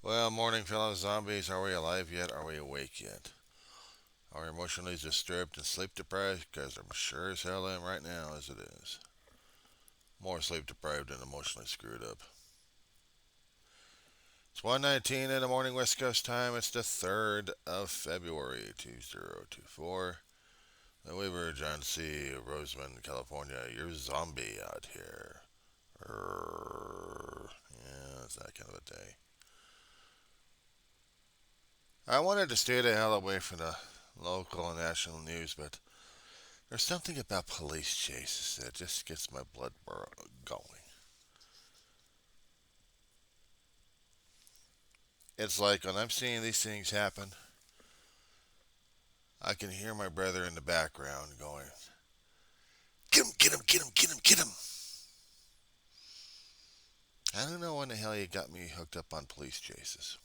Well, morning, fellow zombies. Are we alive yet? Are we awake yet? Are we emotionally disturbed and sleep deprived? Because I'm sure as hell am right now, as it is. More sleep deprived and emotionally screwed up. It's 1:19 in the morning, West Coast time. It's the 3rd of February, 2024. And we were John C. Roseman, California. You're zombie out here. Yeah, it's that kind of a day. I wanted to stay the hell away from the local and national news, but there's something about police chases that just gets my blood going. It's like when I'm seeing these things happen, I can hear my brother in the background going, "Get him, get him, get him, get him, get him." I don't know when the hell you got me hooked up on police chases.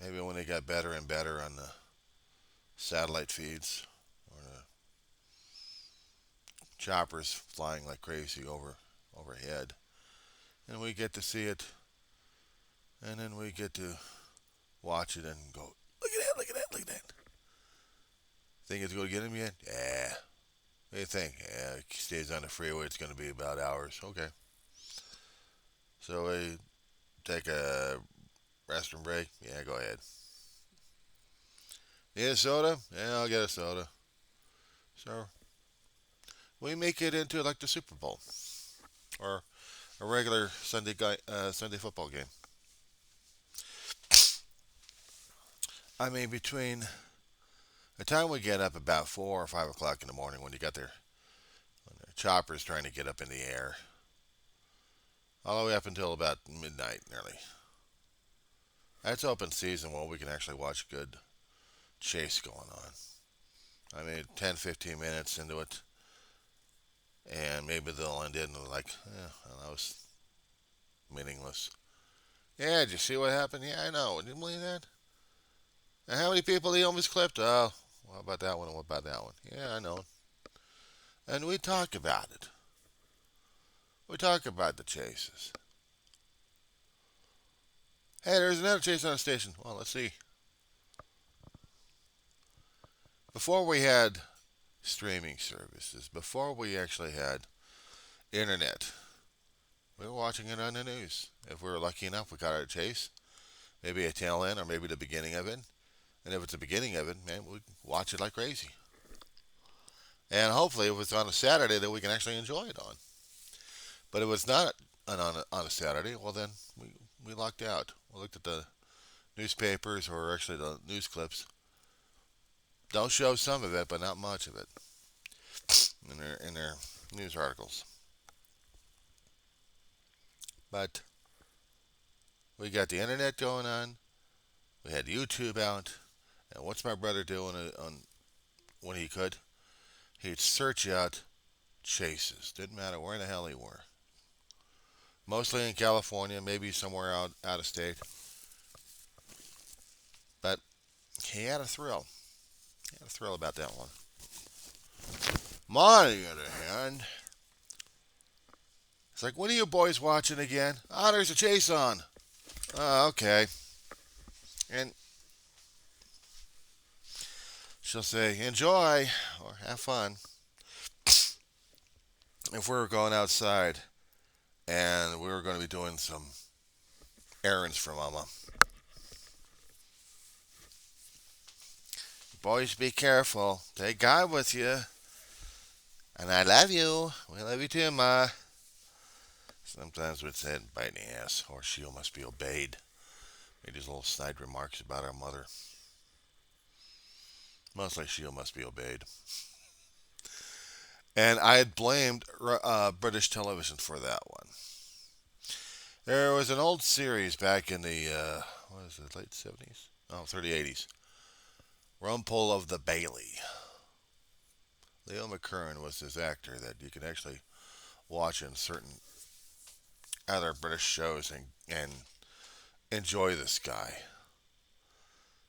Maybe when they got better and better on the satellite feeds or the choppers flying like crazy overhead. And we get to see it, and then we get to watch it and go, "Look at that, look at that, look at that." Think it's going to get him yet? Yeah. What do you think? Yeah, it stays on the freeway. It's going to be about hours. Okay. So we take a restroom break. Yeah, go ahead. Need a soda? Yeah, I'll get a soda. So we make it into like the Super Bowl or a regular Sunday football game. I mean, between the time we get up about 4 or 5 o'clock in the morning, when you got when the choppers trying to get up in the air, all the way up until about midnight nearly. That's open season where we can actually watch good chase going on. I mean, 10, 15 minutes into it, and maybe they'll end it and like, well, that was meaningless. Yeah, did you see what happened? Yeah, I know. Didn't believe that. And how many people he almost clipped? Oh, what about that one and what about that one? Yeah, I know. And we talk about it. We talk about the chases. Hey, there's another chase on the station. Well, let's see. Before we had streaming services, before we actually had internet, we were watching it on the news. If we were lucky enough, we got our chase. Maybe a tail end or maybe the beginning of it. And if it's the beginning of it, man, we watch it like crazy. And hopefully, if it's on a Saturday, that we can actually enjoy it on. But if it's not on a Saturday, well, then we locked out. We looked at the newspapers or actually the news clips. They'll show some of it, but not much of it in their news articles. But we got the internet going on. We had YouTube out. And what's my brother doing on when he could? He'd search out chases. Didn't matter where the hell he were. Mostly in California, maybe somewhere out of state. But he had a thrill. He had a thrill about that one. On the other hand, it's like, what are you boys watching again? Oh, there's a chase on. Oh, okay. And she'll say, enjoy or have fun. If we were going outside and we were going to be doing some errands for Mama, boys, be careful. Take God with you. And I love you. We love you too, Ma. Sometimes we'd say it bite in the ass, or she must be obeyed. Made these little snide remarks about our mother. Mostly she must be obeyed. And I had blamed British television for that one. There was an old series back in the, what is it, late 70s? Oh, 30, 80s. Rumpole of the Bailey. Leo McKern was this actor that you could actually watch in certain other British shows and enjoy this guy.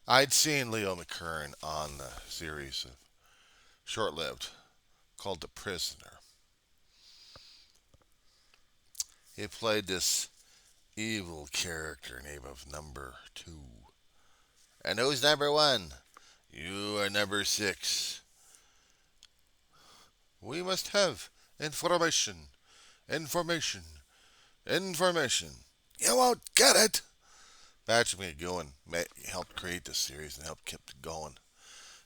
I'd seen Leo McKern on the series, short lived, called The Prisoner. He played this Evil character name of number two. And who's number one? You are number six. We must have information, information, information. You won't get it. Patrick McGowan helped create this series and helped keep it going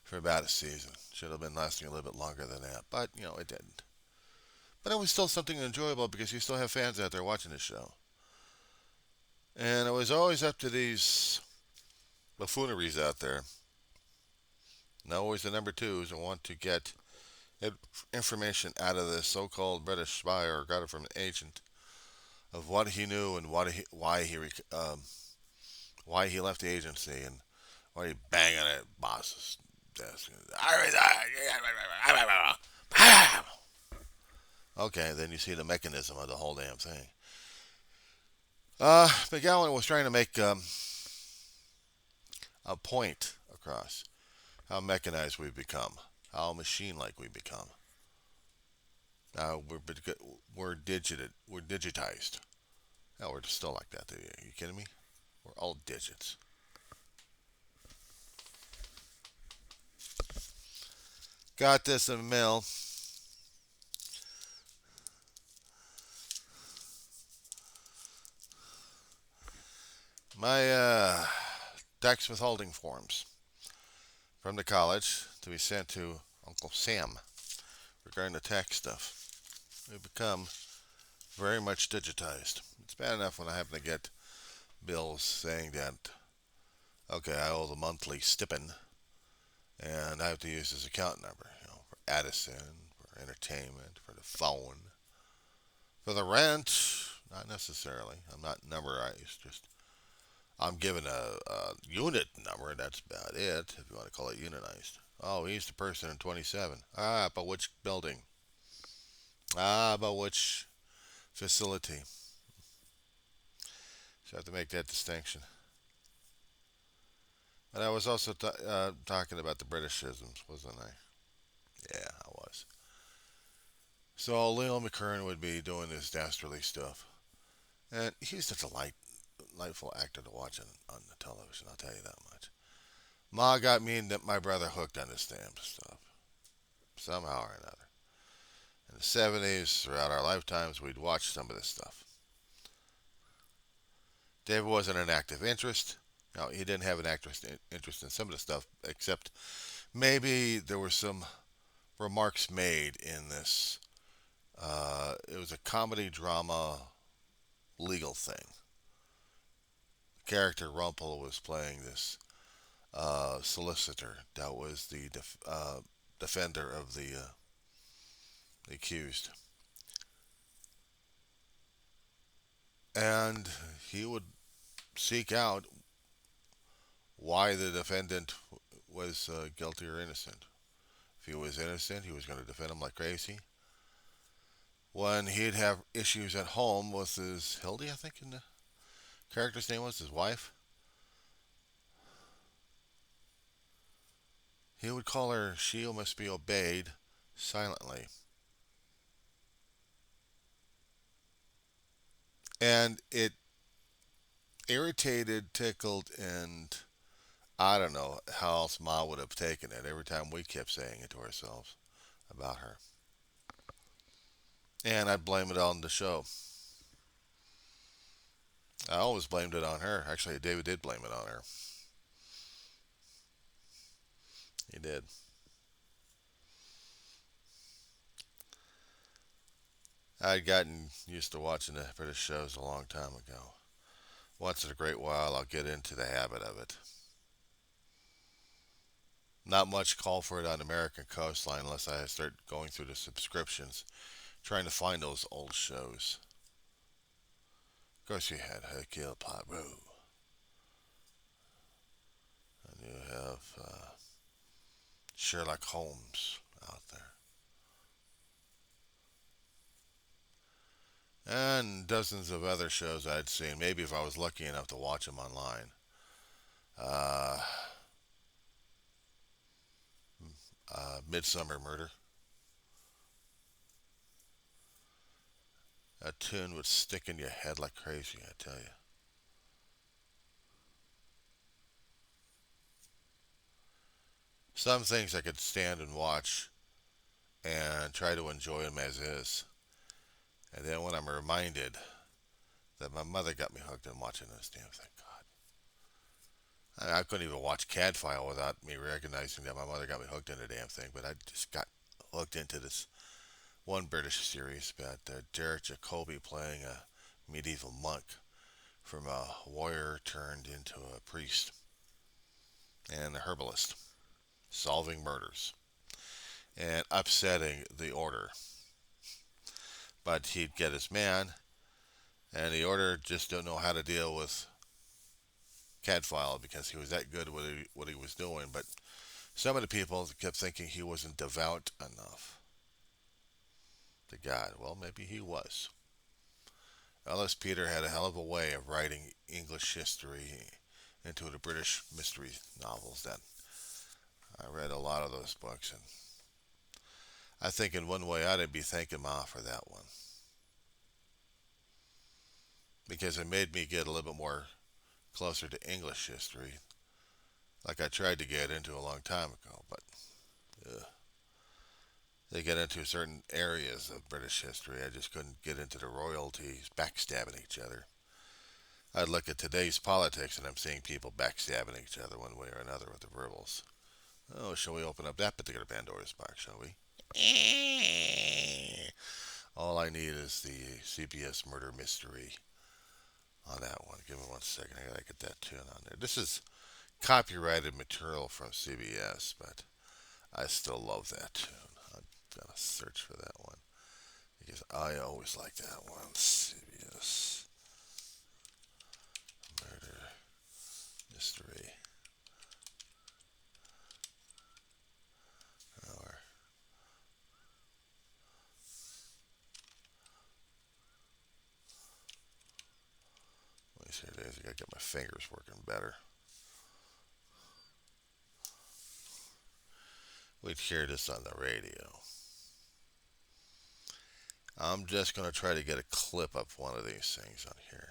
for about a season. Should have been lasting a little bit longer than that, but it didn't. But it was still something enjoyable because you still have fans out there watching the show. And it was always up to these buffooneries out there. Now always the number twos and want to get information out of this so-called British spy or got it from an agent of what he knew and why he left the agency and why he banging at boss's desk. Okay, then you see the mechanism of the whole damn thing. McGowan was trying to make a point across how mechanized we've become, how machine-like we've become. Now we're digitized. Now we're still like that. Are you kidding me? We're all digits. Got this in the mail. My tax withholding forms from the college to be sent to Uncle Sam regarding the tax stuff. We've become very much digitized. It's bad enough when I happen to get bills saying that, okay, I owe the monthly stipend, and I have to use his account number, for Addison, for entertainment, for the phone, for the rent. Not necessarily. I'm not numberized. Just I'm given a unit number. That's about it. If you want to call it unitized. Oh, he's the person in 27. Ah, but which building? Ah, but which facility? So I have to make that distinction. And I was also talking about the Britishisms, wasn't I? Yeah, I was. So Leo McKern would be doing this dastardly stuff. And he's a delightful actor to watch on the television, I'll tell you that much. Ma got me and my brother hooked on this damn stuff, somehow or another. In the 70s, throughout our lifetimes, we'd watch some of this stuff. David wasn't an active interest. No, he didn't have an active interest in some of the stuff, except maybe there were some remarks made in this. It was a comedy drama legal thing. The character Rumpel was playing this solicitor that was the defender of the accused. And he would seek out why the defendant was guilty or innocent. If he was innocent, he was going to defend him like crazy. When he'd have issues at home with his Hildy, I think, in the character's name was his wife, he would call her "She must be obeyed" silently. And it irritated, tickled, and I don't know how else Ma would have taken it every time we kept saying it to ourselves about her. And I blame it on the show. I always blamed it on her. Actually, David did blame it on her. He did. I'd gotten used to watching the British shows a long time ago. Once in a great while, I'll get into the habit of it. Not much call for it on American Coastline unless I start going through the subscriptions, trying to find those old shows. Of course, you had Hercule Poirot, and you have Sherlock Holmes out there, and dozens of other shows I'd seen. Maybe if I was lucky enough to watch them online. Uh, Midsummer Murder. a tune would stick in your head like crazy, I tell you. Some things I could stand and watch and try to enjoy them as is. And then when I'm reminded that my mother got me hooked on watching this damn thing, God. I couldn't even watch Cadfile without me recognizing that my mother got me hooked on the damn thing, but I just got hooked into this one British series about Derek Jacobi playing a medieval monk from a warrior turned into a priest and a herbalist, solving murders and upsetting the order. But he'd get his man, and the order just don't know how to deal with Cadfile because he was that good at what he was doing. But some of the people kept thinking he wasn't devout enough to God. Well, maybe he was. Ellis Peter had a hell of a way of writing English history into the British mystery novels. That I read a lot of those books, and I think in one way I'd be thanking Ma for that one because it made me get a little bit more closer to English history, like I tried to get into a long time ago. But they get into certain areas of British history. I just couldn't get into the royalties backstabbing each other. I look at today's politics and I'm seeing people backstabbing each other one way or another with the verbals. Oh, shall we open up that particular Pandora's box, shall we? All I need is the CBS murder mystery on that one. Give me 1 second. I gotta get that tune on there. This is copyrighted material from CBS, but I still love that tune. I'm gonna search for that one because I always like that one. CBS murder mystery. Or let me see. I gotta get my fingers working better. We'd hear this on the radio. I'm just gonna try to get a clip of one of these things on here.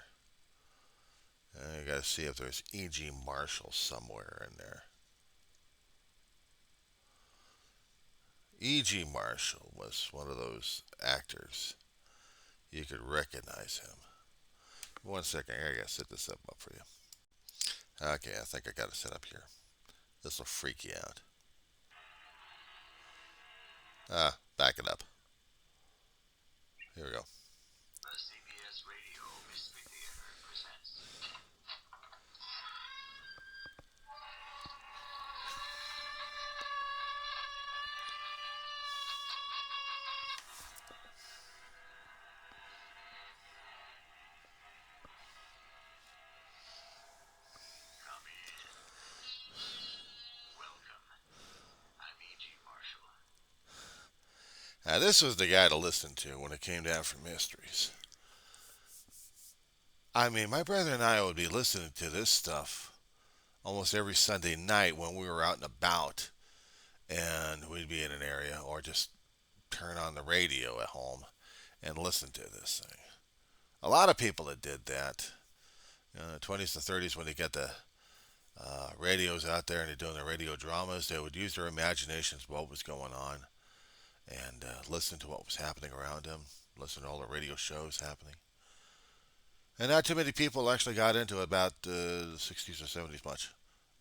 I gotta see if there's E.G. Marshall somewhere in there. E.G. Marshall was one of those actors. You could recognize him. 1 second, I gotta set this up for you. Okay, I think I got it set up here. This will freak you out. Back it up. Here we go. The CBS Radio Mystery Theater presents. Come in. Welcome. I'm E.G. Marshall. Now, this was the guy to listen to when it came down for mysteries. I mean, my brother and I would be listening to this stuff almost every Sunday night when we were out and about, and we'd be in an area or just turn on the radio at home and listen to this thing. A lot of people that did that, 20s to 30s, when they get the radios out there and they're doing the radio dramas, they would use their imaginations what was going on and listen to what was happening around them, listen to all the radio shows happening. And not too many people actually got into it about the 60s or 70s much.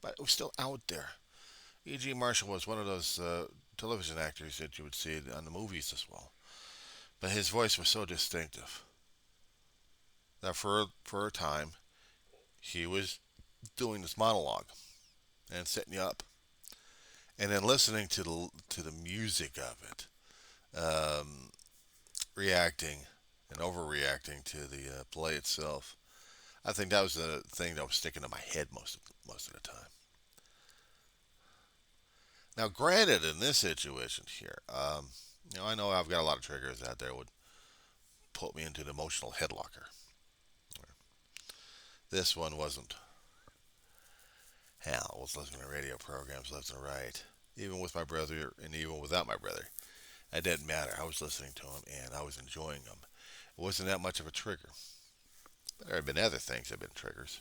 But it was still out there. E.G. Marshall was one of those television actors that you would see on the movies as well. But his voice was so distinctive that for a time, he was doing this monologue and setting you up. And then listening to the music of it, um, reacting and overreacting to the play itself. I think that was the thing that was sticking in my head most of the time. Now, granted, in this situation here, I know I've got a lot of triggers out there that would put me into an emotional headlocker. This one wasn't. Hell, I was listening to radio programs left and right, even with my brother and even without my brother. It didn't matter. I was listening to them and I was enjoying them. It wasn't that much of a trigger. But there have been other things that have been triggers.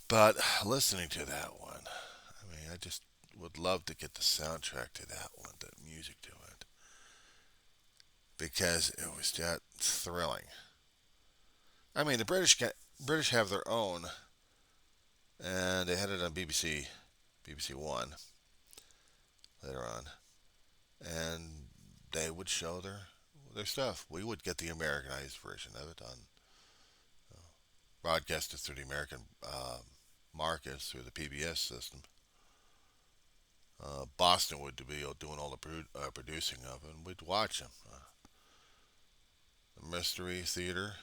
But listening to that one, I mean, I just would love to get the soundtrack to that one, the music to it, because it was that thrilling. I mean, the British have their own, and they had it on BBC One later on, and they would show their stuff. We would get the Americanized version of it on broadcasted through the American markets through the PBS system. Boston would be doing all the producing of it, and we'd watch them. The Mystery Theater,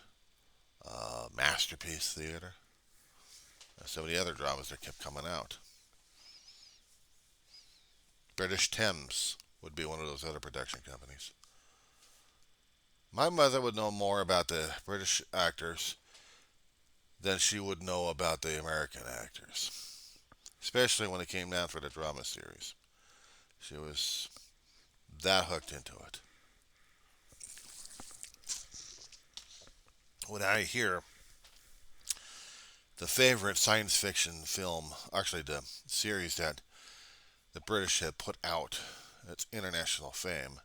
Masterpiece Theater, some of the other dramas that kept coming out. British Thames would be one of those other production companies. My mother would know more about the British actors than she would know about the American actors, especially when it came down for the drama series. She was that hooked into it. When I hear the favorite science fiction film, actually the series that the British had put out, its international fame,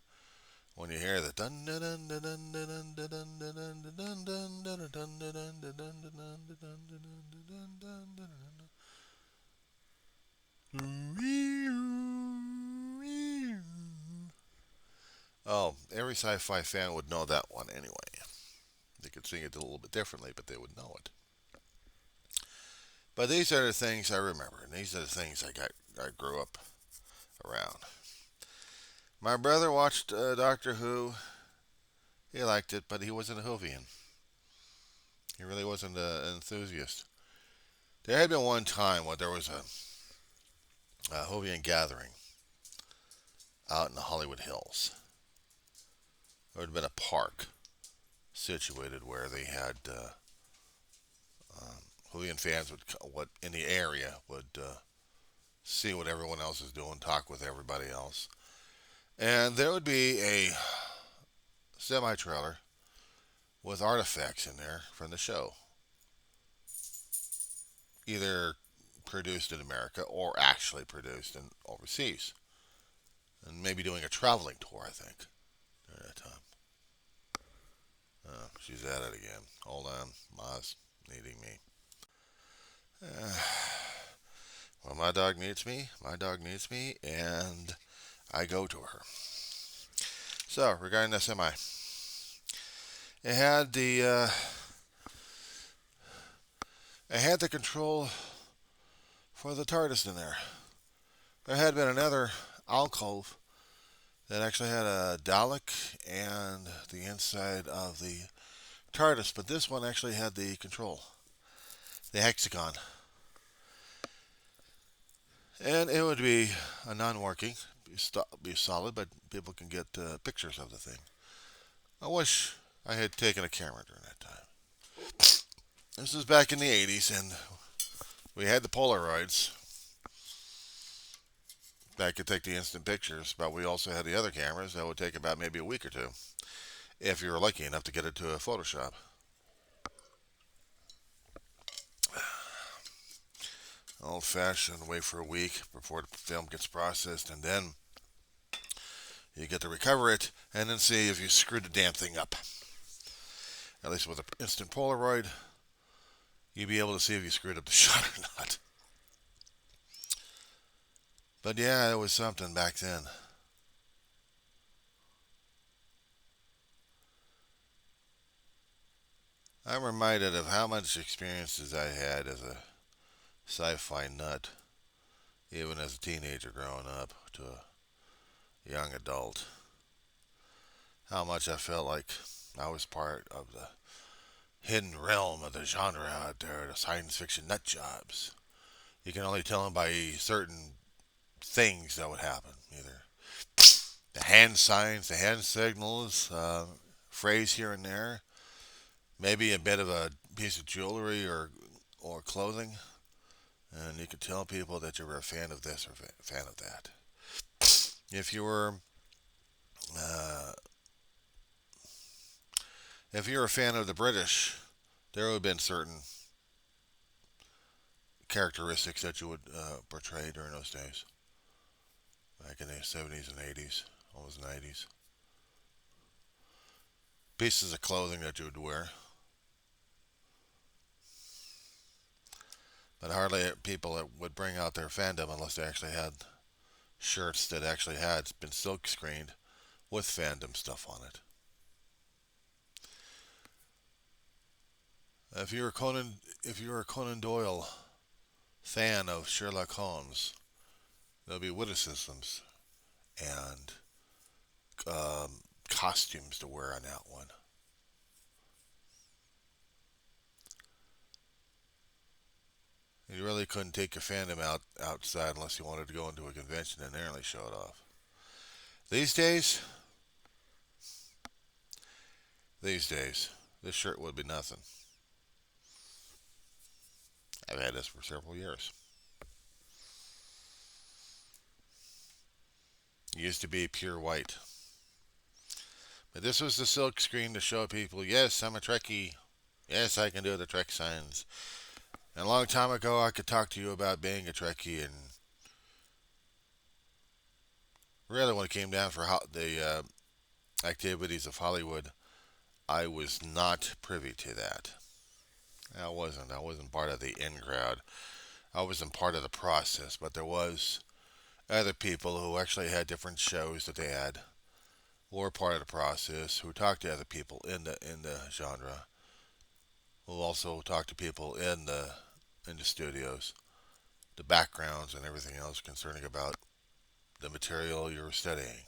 when you hear the dun dun dun dun dun dun dun dun dun dun dun dun dun oh, every sci-fi fan would know that one anyway. They could sing it a little bit differently, but they would know it. But these are the things I remember, and these are the things I grew up around. My brother watched Doctor Who. He liked it, but he wasn't a Whovian. He really wasn't an enthusiast. There had been one time where there was a Whovian gathering out in the Hollywood Hills. There had been a park situated where they had Whovian fans would what in the area would see what everyone else is doing, talk with everybody else, and there would be a semi trailer with artifacts in there from the show, either produced in America or actually produced in overseas, and maybe doing a traveling tour. I think during that time. She's at it again. Hold on, Ma's needing me. Uh, well, my dog needs me, and I go to her. So regarding the semi, it had the control for the TARDIS in there. There had been another alcove that actually had a Dalek and the inside of the TARDIS, but this one actually had the control, the hexagon. And it would be a non-working, be solid, but people can get pictures of the thing. I wish I had taken a camera during that time. This was back in the 80s, and we had the Polaroids that could take the instant pictures, but we also had the other cameras that would take about maybe a week or two if you were lucky enough to get it to a Photoshop. Old fashioned, wait for a week before the film gets processed, and then you get to recover it and then see if you screwed the damn thing up. At least with an instant Polaroid, you'd be able to see if you screwed up the shot or not. But yeah, it was something back then. I'm reminded of how much experiences I had as a sci-fi nut, even as a teenager growing up to a young adult. How much I felt like I was part of the hidden realm of the genre out there, the science fiction nut jobs. You can only tell them by certain things that would happen. Either the hand signs, the hand signals, phrase here and there, maybe a bit of a piece of jewelry or clothing, and you could tell people that you were a fan of this or a fan of that. If you were uh, If you're a fan of the British, there would have been certain characteristics that you would portray during those days, back in the 70s and 80s, almost 90s. Pieces of clothing that you would wear, but hardly people that would bring out their fandom unless they actually had shirts that actually had been silk screened with fandom stuff on it. If you're a Conan Doyle fan of Sherlock Holmes, there'll be witticisms and costumes to wear on that one. You really couldn't take your fandom outside unless you wanted to go into a convention and nearly show it off. These days, these days, this shirt would be nothing. I've had this for several years. It used to be pure white. But this was the silk screen to show people, yes, I'm a Trekkie. Yes, I can do the Trek signs. And a long time ago, I could talk to you about being a Trekkie, and really, when it came down for the activities of Hollywood, I was not privy to that. I wasn't. I wasn't part of the in crowd. I wasn't part of the process, but there was other people who actually had different shows that they had, were part of the process, who talked to other people in the genre, who also talked to people in the studios, the backgrounds and everything else concerning about the material you're studying.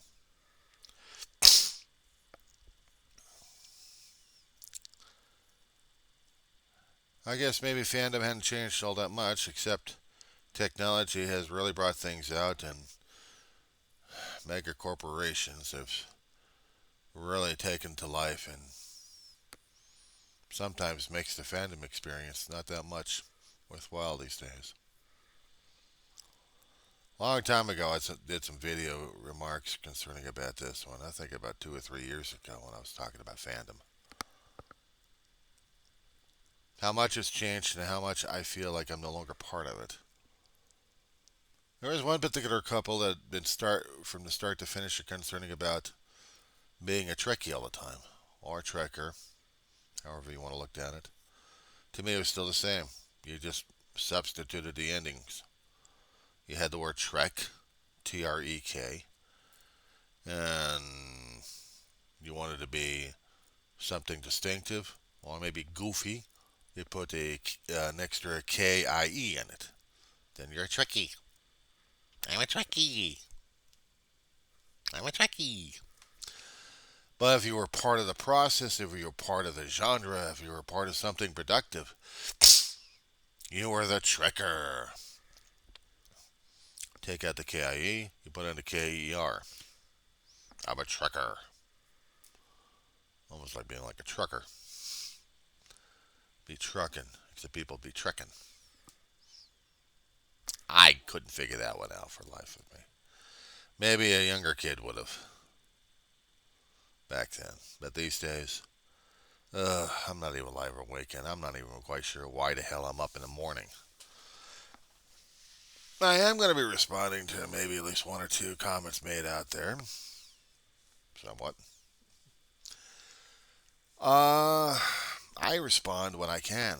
I guess maybe fandom hadn't changed all that much, except technology has really brought things out, and mega corporations have really taken to life, and sometimes makes the fandom experience not that much worthwhile these days. A long time ago, I did some video remarks concerning about this one. I think about 2 or 3 years ago when I was talking about fandom. How much has changed and how much I feel like I'm no longer part of it. There was one particular couple that had been from the start to finish concerning about being a Trekkie all the time, or a Trekker, however you want to look at it. To me, it was still the same. You just substituted the endings. You had the word Trek, Trek, and you wanted to be something distinctive, or maybe goofy. You put an extra KIE in it. Then you're a Trekkie. I'm a Trekkie. I'm a Trekkie. But if you were part of the process, if you were part of the genre, if you were part of something productive, you were the Trekker. Take out the KIE, you put in the KER. I'm a Trekker. Almost like being like a trucker. Be trucking, except people be trekking. I couldn't figure that one out for the life of me. Maybe a younger kid would have back then. But these days, I'm not even live or waking. I'm not even quite sure why the hell I'm up in the morning. I am going to be responding to maybe at least one or two comments made out there. Somewhat. I respond when I can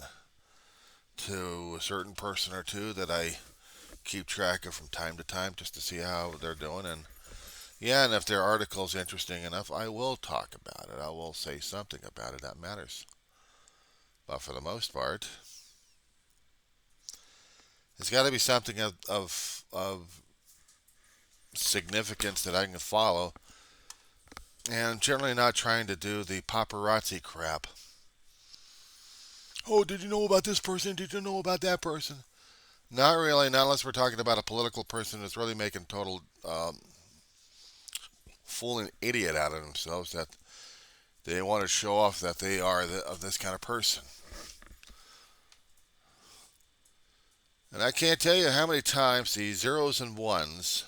to a certain person or two that I keep track of from time to time just to see how they're doing. And yeah, and if their article's interesting enough, I will talk about it. I will say something about it that matters. But for the most part, it's got to be something of significance that I can follow. And I'm generally not trying to do the paparazzi crap. Oh, did you know about this person? Did you know about that person? Not really, not unless we're talking about a political person that's really making total fooling idiot out of themselves that they want to show off that they are of this kind of person. And I can't tell you how many times the zeros and ones,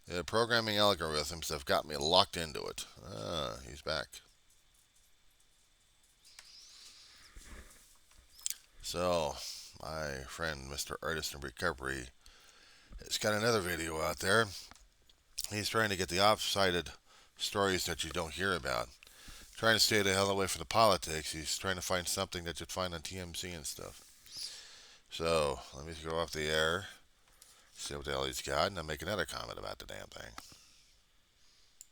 the programming algorithms, have got me locked into it. Ah, he's back. So, my friend Mr. Artist in Recovery has got another video out there. He's trying to get the off-sided stories that you don't hear about. Trying to stay the hell away from the politics. He's trying to find something that you'd find on TMC and stuff. So, let me go off the air, see what the hell he's got, and then make another comment about the damn thing.